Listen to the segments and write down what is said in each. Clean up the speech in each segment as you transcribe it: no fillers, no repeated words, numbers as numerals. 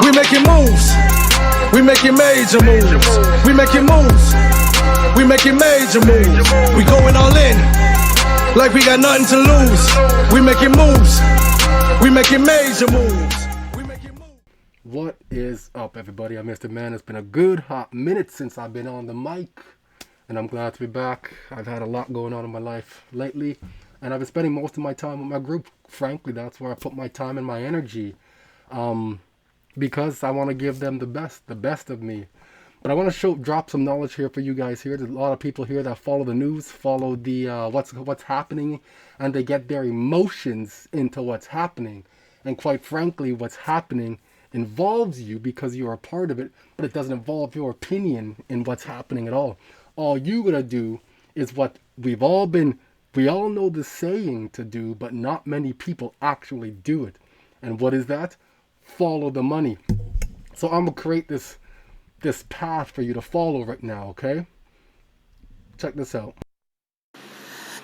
We making moves. We making major moves. We making moves. We making major moves. We going all in, like we got nothing to lose. We making moves. We making major moves. What is up, everybody? I'm Mr. Man. It's been a good hot minute since I've been on the mic, and I'm glad to be back. I've had a lot going on in my life lately, and I've been spending most of my time with my group. Frankly, that's where I put my time and my energy, because I want to give them the best of me. But I want to drop some knowledge here for you guys here. There's a lot of people here that follow the news, follow the what's happening, and they get their emotions into what's happening. And quite frankly, what's happening involves you because you're a part of it, but it doesn't involve your opinion in what's happening at all. All you gotta do is what we all know the saying to do, but not many people actually do it. And what is that? Follow the money. So I'm gonna create this path for you to follow right now, okay? Check this out.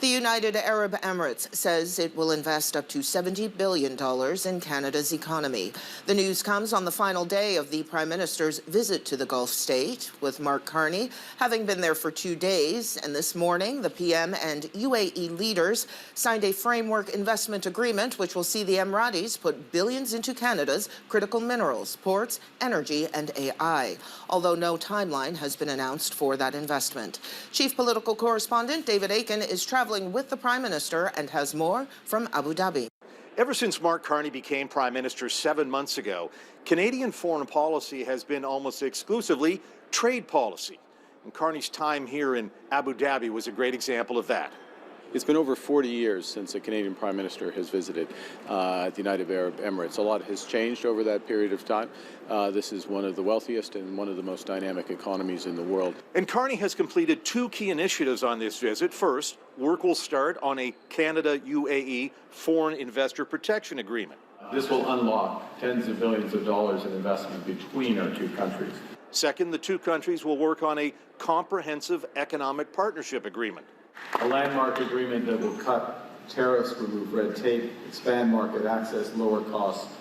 The United Arab Emirates says it will invest up to $70 billion in Canada's economy. The news comes on the final day of the Prime Minister's visit to the Gulf state, with Mark Carney having been there for 2 days. And this morning, the PM and UAE leaders signed a framework investment agreement which will see the Emiratis put billions into Canada's critical minerals, ports, energy, and AI, although no timeline has been announced for that investment. Chief Political Correspondent David Aiken is traveling with the Prime Minister and has more from Abu Dhabi. Ever since Mark Carney became Prime Minister 7 months ago, Canadian foreign policy has been almost exclusively trade policy. And Carney's time here in Abu Dhabi was a great example of that. It's been over 40 years since a Canadian Prime Minister has visited the United Arab Emirates. A lot has changed over that period of time. This is one of the wealthiest and one of the most dynamic economies in the world. And Carney has completed 2 key initiatives on this visit. First, work will start on a Canada-UAE foreign investor protection agreement. This will unlock tens of billions of dollars in investment between our 2 countries. Second, the 2 countries will work on a comprehensive economic partnership agreement. A landmark agreement that will cut tariffs, remove red tape, expand market access, lower costs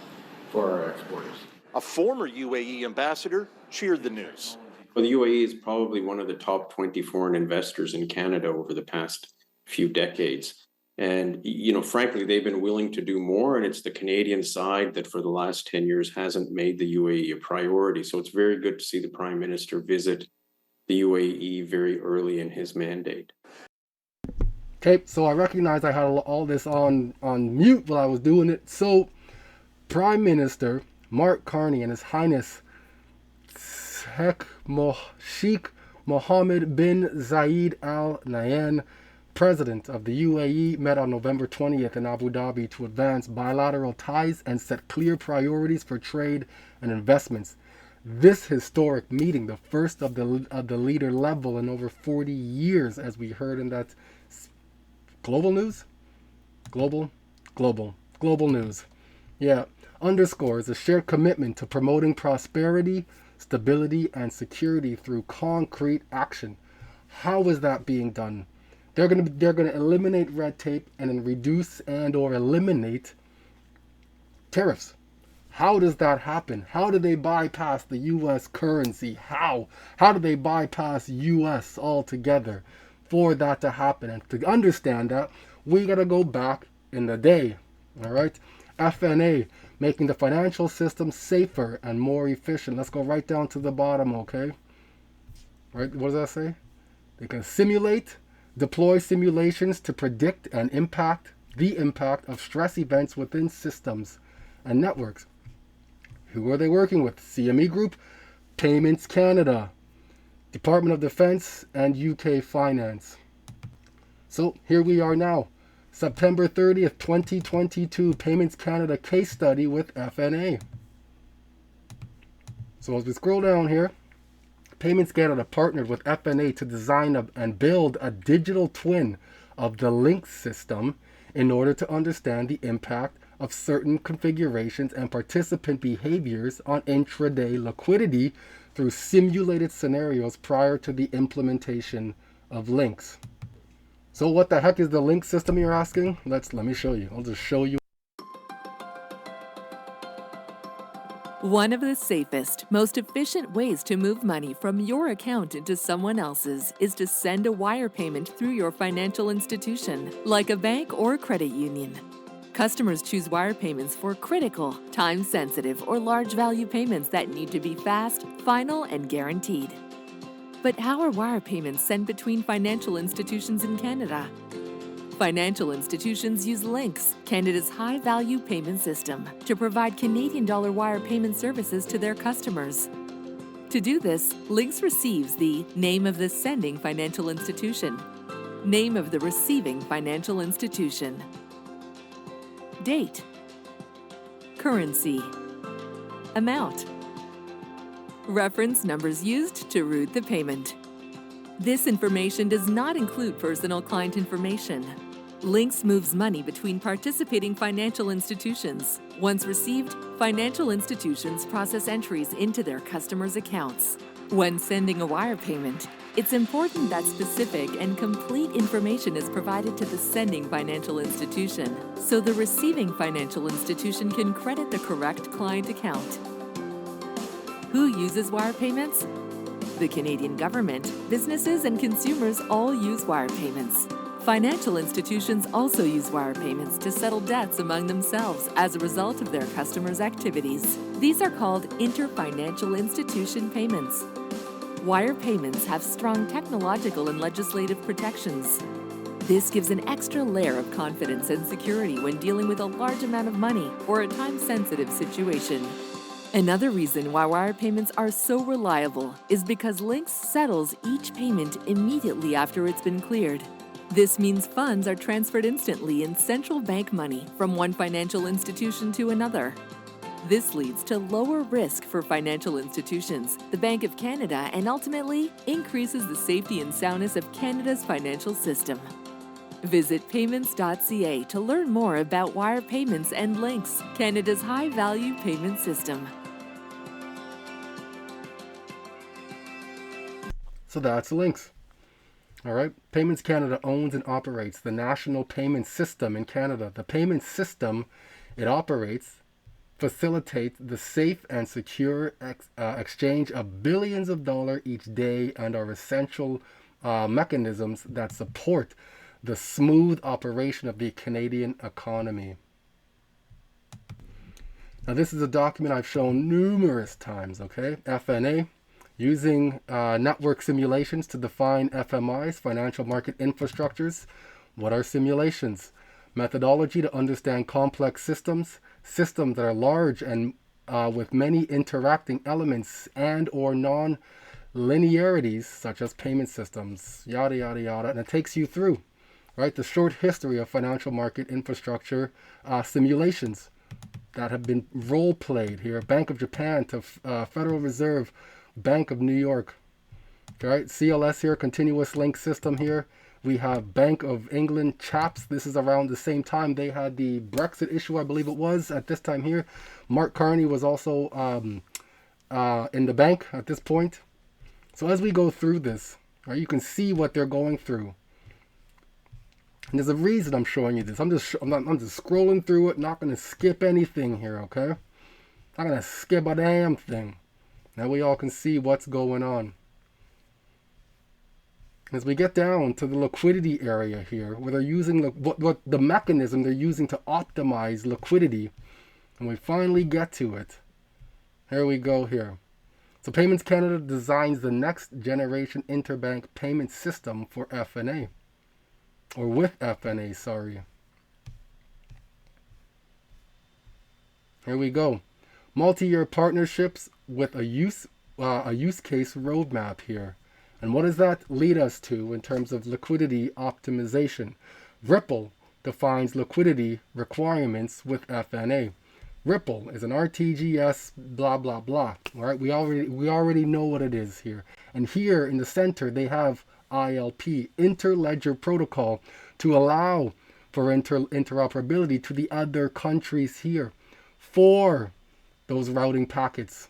for our exporters. A former UAE ambassador cheered the news. Well, the UAE is probably one of the top 20 foreign investors in Canada over the past few decades. And, frankly, they've been willing to do more. And it's the Canadian side that for the last 10 years hasn't made the UAE a priority. So it's very good to see the Prime Minister visit the UAE very early in his mandate. Okay, so I recognize I had all this on mute while I was doing it. So, Prime Minister Mark Carney and His Highness Sheikh Mohammed bin Zayed Al Nahyan, President of the UAE, met on November 20th in Abu Dhabi to advance bilateral ties and set clear priorities for trade and investments. This historic meeting, the first of the leader level in over 40 years, as we heard in that global news? Global news. Yeah. Underscores a shared commitment to promoting prosperity, stability, and security through concrete action. How is that being done? They're gonna eliminate red tape and then reduce and/or eliminate tariffs. How does that happen? How do they bypass the U.S. currency? How do they bypass U.S. altogether for that to happen? And to understand that, we gotta go back in the day. All right, FNA, making the financial system safer and more efficient. Let's go right down to the bottom, okay? Right, what does that say? They can deploy simulations to predict and the impact of stress events within systems and networks. Who are they working with? CME Group, Payments Canada, Department of Defense, and UK Finance. So here we are now. September 30th, 2022, Payments Canada case study with FNA. So as we scroll down here, Payments Canada partnered with FNA to design and build a digital twin of the Lynx system in order to understand the impact of certain configurations and participant behaviors on intraday liquidity through simulated scenarios prior to the implementation of Lynx. So what the heck is the Lynx system, you're asking? Let me show you. I'll just show you. One of the safest, most efficient ways to move money from your account into someone else's is to send a wire payment through your financial institution, like a bank or credit union. Customers choose wire payments for critical, time-sensitive, or large-value payments that need to be fast, final, and guaranteed. But how are wire payments sent between financial institutions in Canada? Financial institutions use Lynx, Canada's high-value payment system, to provide Canadian dollar wire payment services to their customers. To do this, Lynx receives the name of the sending financial institution, name of the receiving financial institution, date, currency, amount, reference numbers used to route the payment. This information does not include personal client information. Lynx moves money between participating financial institutions. Once received, financial institutions process entries into their customers' accounts. When sending a wire payment, it's important that specific and complete information is provided to the sending financial institution, so the receiving financial institution can credit the correct client account. Who uses wire payments? The Canadian government, businesses, and consumers all use wire payments. Financial institutions also use wire payments to settle debts among themselves as a result of their customers' activities. These are called inter-financial institution payments. Wire payments have strong technological and legislative protections. This gives an extra layer of confidence and security when dealing with a large amount of money or a time-sensitive situation. Another reason why wire payments are so reliable is because Lynx settles each payment immediately after it's been cleared. This means funds are transferred instantly in central bank money from one financial institution to another. This leads to lower risk for financial institutions, the Bank of Canada, and ultimately increases the safety and soundness of Canada's financial system. Visit payments.ca to learn more about wire payments and Lynx, Canada's high-value payment system. So that's Lynx. All right. Payments Canada owns and operates the national payment system in Canada. The payment system it operates facilitates the safe and secure exchange of billions of dollars each day and are essential mechanisms that support the smooth operation of the Canadian economy. Now, this is a document I've shown numerous times, okay? FNA. Using network simulations to define FMIs, financial market infrastructures. What are simulations? Methodology to understand complex systems that are large and with many interacting elements and or non-linearities, such as payment systems, yada, yada, yada. And it takes you through, right, the short history of financial market infrastructure simulations that have been role-played here. Bank of Japan to Federal Reserve, Bank of New York. All right, CLS here, continuous link system here. We have Bank of England, CHAPS. This is around the same time they had the Brexit issue, I believe it was, at this time here. Mark Carney was also in the bank at this point. So as we go through this, right, you can see what they're going through. And there's a reason I'm showing you this. I'm just scrolling through it, not going to skip anything here, okay? Not going to skip a damn thing. Now we all can see what's going on. As we get down to the liquidity area here, where they're using what the mechanism they're using to optimize liquidity, and we finally get to it. Here we go here. So Payments Canada designs the next generation interbank payment system for FNA. Or with FNA, sorry. Here we go. Multi-year partnerships with a use case roadmap here. And what does that lead us to in terms of liquidity optimization? Ripple defines liquidity requirements with FNA. Ripple is an RTGS blah blah blah. All right, we already know what it is here. And here in the center they have ILP, Interledger Protocol, to allow for interoperability to the other countries here for those routing packets.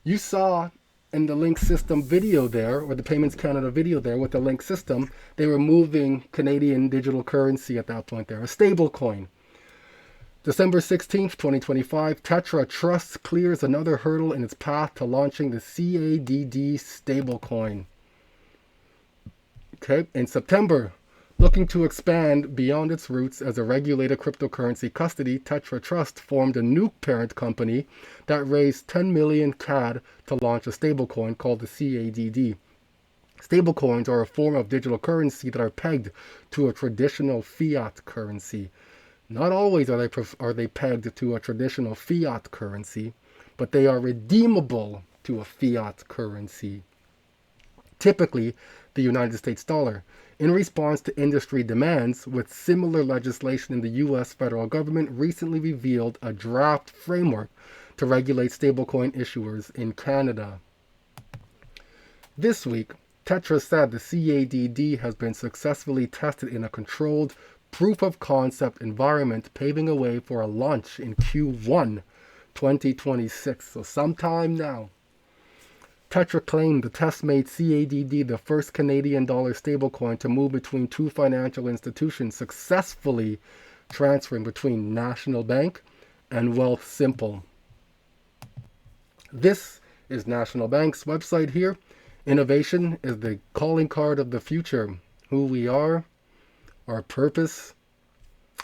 You saw in the Lynx system video there, or the Payments Canada video there with the Lynx system, they were moving Canadian digital currency at that point there, a stable coin. December 16th, 2025, Tetra Trust clears another hurdle in its path to launching the CADD stablecoin. Okay, in September, looking to expand beyond its roots as a regulated cryptocurrency custody, Tetra Trust formed a new parent company that raised 10 million CAD to launch a stablecoin called the CADD. Stablecoins are a form of digital currency that are pegged to a traditional fiat currency. Not always are they pegged to a traditional fiat currency, but they are redeemable to a fiat currency. Typically, the United States dollar. In response to industry demands, with similar legislation in the U.S. federal government recently revealed a draft framework to regulate stablecoin issuers in Canada. This week, Tetra said the CADD has been successfully tested in a controlled proof-of-concept environment, paving a way for a launch in Q1 2026, so sometime now. Tetra claimed the test made CADD the first Canadian dollar stablecoin to move between two financial institutions, successfully transferring between National Bank and Wealthsimple. This is National Bank's website here. Innovation is the calling card of the future. Who we are, our purpose,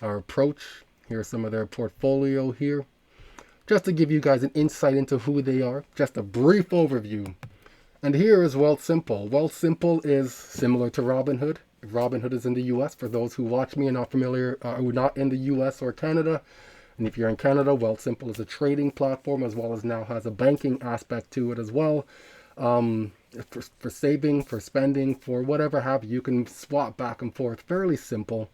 our approach. Here's some of their portfolio here. Just to give you guys an insight into who they are, just a brief overview. And here is Wealthsimple. Wealthsimple is similar to Robinhood. Robinhood is in the US, for those who watch me and not familiar, who are not in the US or Canada. And if you're in Canada, Wealthsimple is a trading platform, as well as now has a banking aspect to it as well. For saving, for spending, for whatever have you, you can swap back and forth. Fairly simple.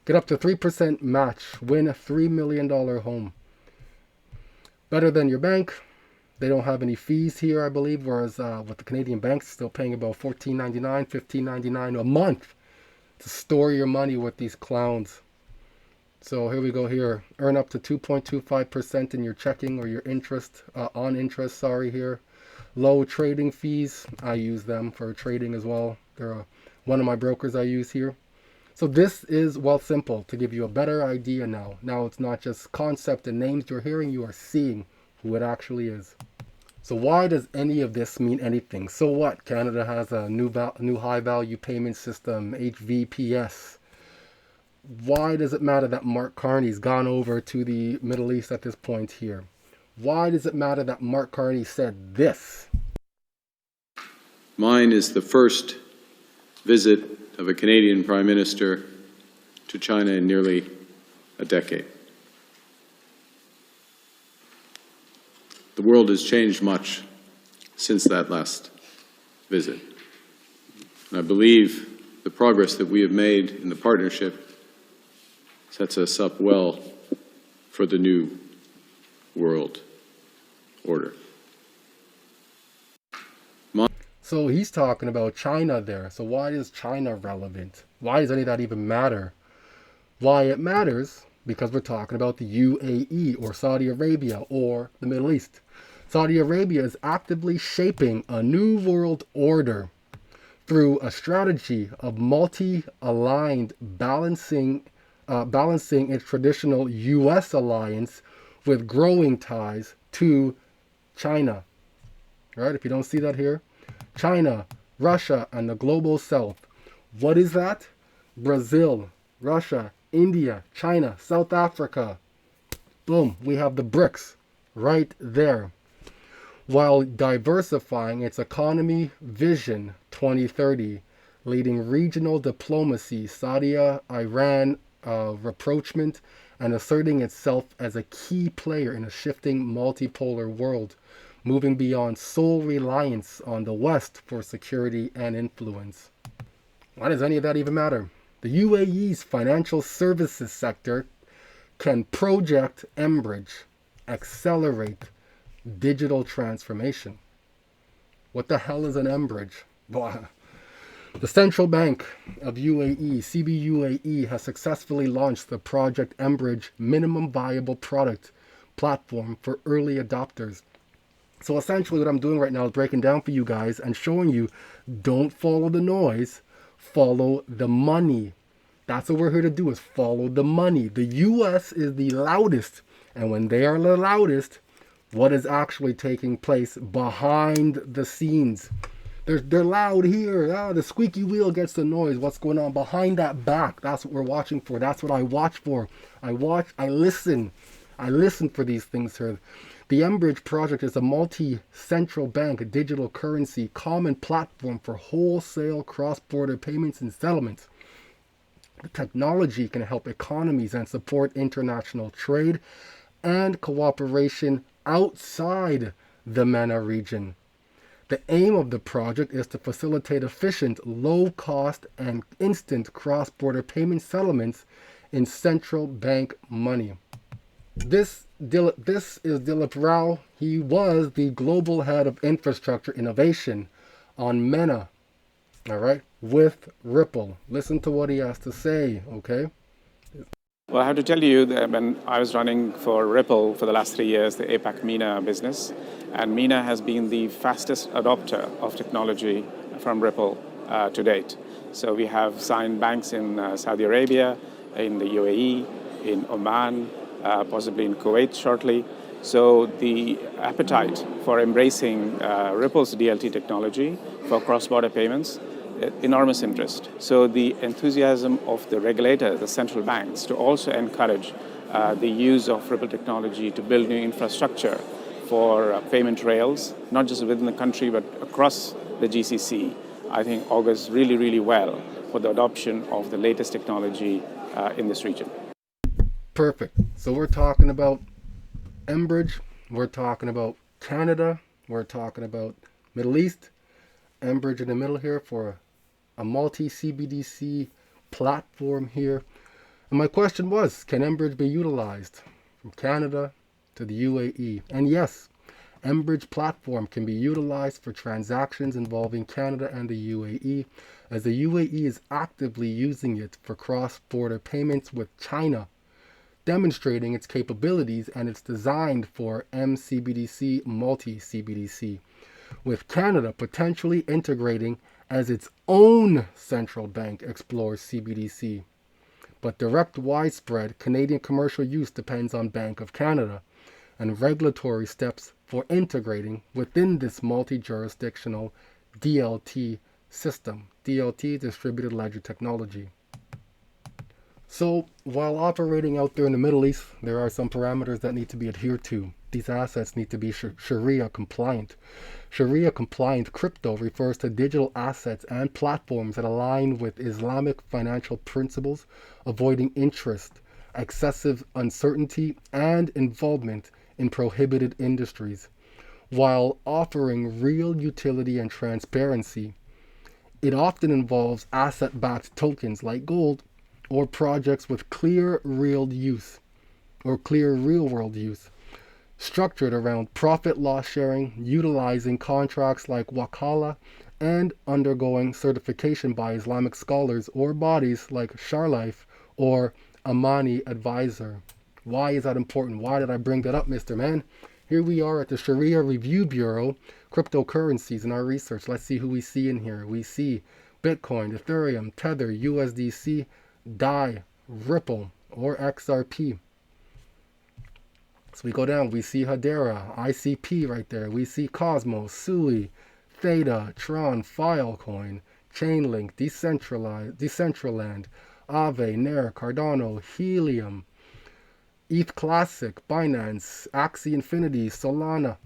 Get up to 3% match. Win a $3 million home. Better than your bank. They don't have any fees here, I believe, whereas with the Canadian banks, still paying about $14.99, $15.99 a month to store your money with these clowns. So here we go here. Earn up to 2.25% in your checking or your interest, on interest, here. Low trading fees. I use them for trading as well. They're one of my brokers I use here. So this is Wealthsimple, to give you a better idea now. Now it's not just concept and names you're hearing, you are seeing who it actually is. So why does any of this mean anything? So what? Canada has a new high value payment system, HVPS. Why does it matter that Mark Carney's gone over to the Middle East at this point here? Why does it matter that Mark Carney said this? Mine is the first visit of a Canadian Prime Minister to China in nearly a decade. The world has changed much since that last visit. And I believe the progress that we have made in the partnership sets us up well for the new world order. So he's talking about China there. So why is China relevant? Why does any of that even matter? Why it matters? Because we're talking about the UAE or Saudi Arabia or the Middle East. Saudi Arabia is actively shaping a new world order through a strategy of multi-aligned balancing its traditional U.S. alliance with growing ties to China. Right? If you don't see that here, China, Russia, and the global south. What is that? Brazil, Russia, India, China, South Africa. Boom, we have the BRICS right there. While diversifying its economy vision 2030, leading regional diplomacy, Saudi, Iran rapprochement, and asserting itself as a key player in a shifting multipolar world, moving beyond sole reliance on the West for security and influence. Why does any of that even matter? The UAE's financial services sector can project mBridge, accelerate digital transformation. What the hell is an mBridge? The Central Bank of UAE, CBUAE, has successfully launched the Project mBridge Minimum Viable Product platform for early adopters. So essentially what I'm doing right now is breaking down for you guys and showing you, don't follow the noise, follow the money. That's what we're here to do, is follow the money. The US is the loudest. And when they are the loudest, what is actually taking place behind the scenes? They're loud here. The squeaky wheel gets the noise. What's going on behind that back? That's what we're watching for. That's what I watch for. I listen. I listen for these things here. The mBridge project is a multi-central bank digital currency common platform for wholesale cross-border payments and settlements. The technology can help economies and support international trade and cooperation outside the MENA region. The aim of the project is to facilitate efficient, low-cost, and instant cross-border payment settlements in central bank money. This is Dilip Rao. He was the global head of infrastructure innovation on MENA, all right, with Ripple. Listen to what he has to say, okay? Well, I have to tell you that when I was running for Ripple for the last 3 years, the APAC MENA business, and MENA has been the fastest adopter of technology from Ripple to date. So we have signed banks in Saudi Arabia, in the UAE, in Oman, possibly in Kuwait shortly. So the appetite for embracing Ripple's DLT technology for cross-border payments, enormous interest. So the enthusiasm of the regulator, the central banks, to also encourage the use of Ripple technology to build new infrastructure for payment rails, not just within the country, but across the GCC, I think augurs really, really well for the adoption of the latest technology in this region. Perfect. So we're talking about mBridge, we're talking about Canada, we're talking about Middle East, mBridge in the middle here for a multi-CBDC platform here. And my question was, can mBridge be utilized from Canada to the UAE? And yes, mBridge platform can be utilized for transactions involving Canada and the UAE, as the UAE is actively using it for cross-border payments with China, demonstrating its capabilities, and it's designed for mCBDC, multi-CBDC, with Canada potentially integrating as its own central bank explores CBDC. But direct widespread Canadian commercial use depends on Bank of Canada and regulatory steps for integrating within this multi-jurisdictional DLT system, DLT, distributed ledger technology. So while operating out there in the Middle East, there are some parameters that need to be adhered to. These assets need to be Sharia compliant. Sharia compliant crypto refers to digital assets and platforms that align with Islamic financial principles, avoiding interest, excessive uncertainty, and involvement in prohibited industries, while offering real utility and transparency. It often involves asset-backed tokens like gold, or projects with clear real-world use, structured around profit loss sharing, utilizing contracts like Wakala, and undergoing certification by Islamic scholars or bodies like Sharia or Amani Advisor. Why is that important? Why did I bring that up, Mr. Man? Here we are at the Sharia Review Bureau, cryptocurrencies in our research. Let's see who we see in here. We see Bitcoin, Ethereum, Tether, USDC, DAI, Ripple, or XRP. So we go down, we see Hedera, ICP right there. We see Cosmos, Sui, Theta, Tron, Filecoin, Chainlink, Decentraland, Aave, Nair, Cardano, Helium, ETH Classic, Binance, Axie Infinity, Solana,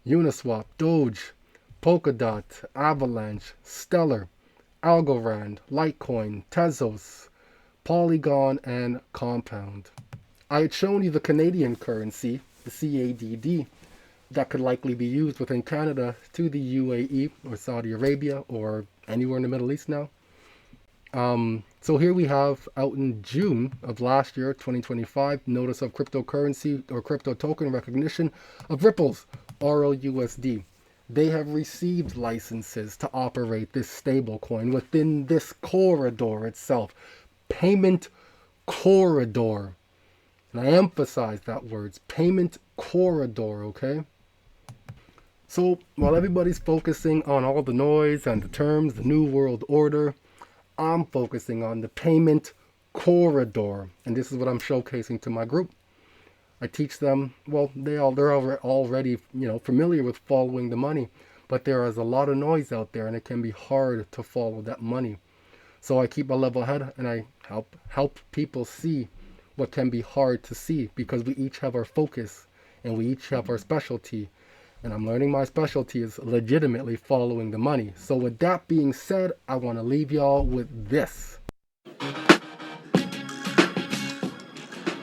Uniswap, Doge, Polkadot, Avalanche, Stellar, Algorand, Litecoin, Tezos, Polygon, and Compound. I had shown you the Canadian currency, the CADD, that could likely be used within Canada to the UAE or Saudi Arabia or anywhere in the Middle East now. So here we have, out in June of last year, 2025, notice of cryptocurrency or crypto token recognition of Ripple's RLUSD. They have received licenses to operate this stablecoin within this corridor itself. Payment corridor. And I emphasize that word, payment corridor, okay? So while everybody's focusing on all the noise and the terms, the New World Order, I'm focusing on the payment corridor. And this is what I'm showcasing to my group. I teach them, well, they're already, familiar with following the money, but there is a lot of noise out there and it can be hard to follow that money. So I keep a level head and I help people see what can be hard to see, because we each have our focus and we each have our specialty. And I'm learning my specialty is legitimately following the money. So with that being said, I want to leave y'all with this.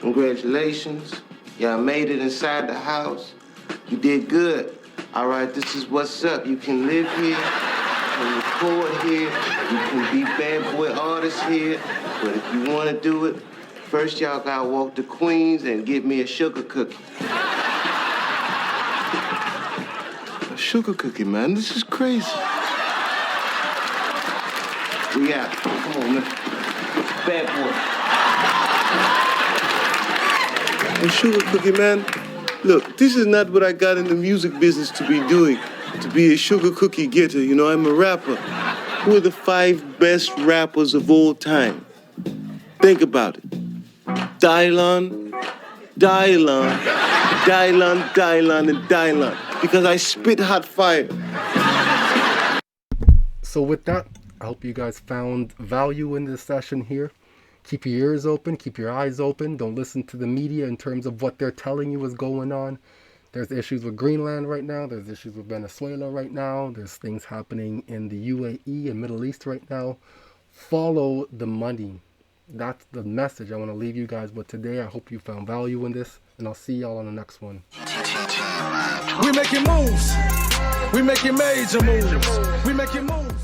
Congratulations. Y'all made it inside the house. You did good. All right, this is what's up. You can live here, you can record here, you can be bad boy artists here. But if you want to do it, first y'all gotta walk to Queens and get me a sugar cookie. A sugar cookie, man. This is crazy. We out. Come on, man. Bad boy. A sugar cookie, man. Look, this is not what I got in the music business to be doing, to be a sugar cookie getter. I'm a rapper. Who are the 5 best rappers of all time? Think about it. Dylon, and Dylon. Because I spit hot fire. So with that, I hope you guys found value in this session here. Keep your ears open, keep your eyes open. Don't listen to the media in terms of what they're telling you is going on. There's issues with Greenland right now. There's issues with Venezuela right now. There's things happening in the UAE and Middle East right now. Follow the money. That's the message I want to leave you guys with today. I hope you found value in this, and I'll see y'all on the next one. We making moves. We making major moves. We making moves.